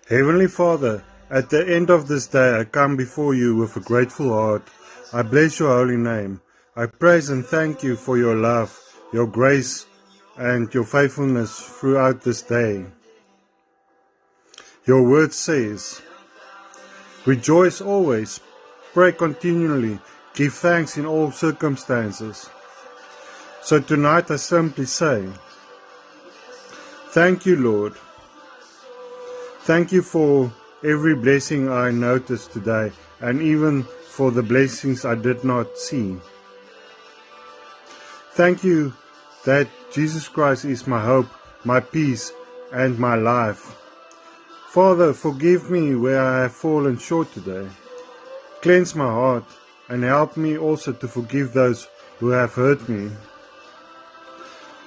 Heavenly Father, at the end of this day I come before you with a grateful heart. I bless your holy name. I praise and thank you for your love, your grace, and your faithfulness throughout this day. Your word says, rejoice always, pray continually, give thanks in all circumstances. So tonight I simply say, thank you, Lord. Thank you for every blessing I noticed today, and even for the blessings I did not see. Thank you that Jesus Christ is my hope, my peace, and my life. Father, forgive me where I have fallen short today. Cleanse my heart and help me also to forgive those who have hurt me.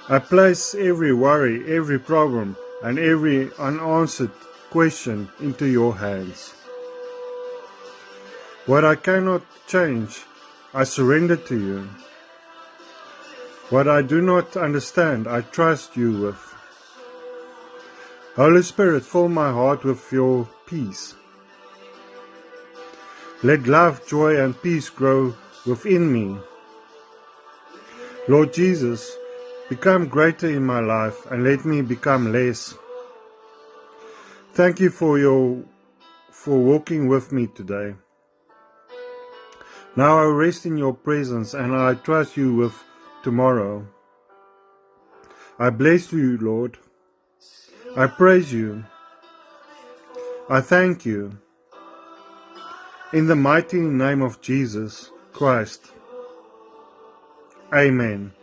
I place every worry, every problem, and every unanswered question into your hands. What I cannot change, I surrender to you. What I do not understand, I trust you with. Holy Spirit, fill my heart with your peace. Let love, joy, and peace grow within me. Lord Jesus, become greater in my life and let me become less. Thank you for walking with me today. Now I rest in your presence and I trust you with tomorrow. I bless you, Lord. I praise you. I thank you. In the mighty name of Jesus Christ. Amen.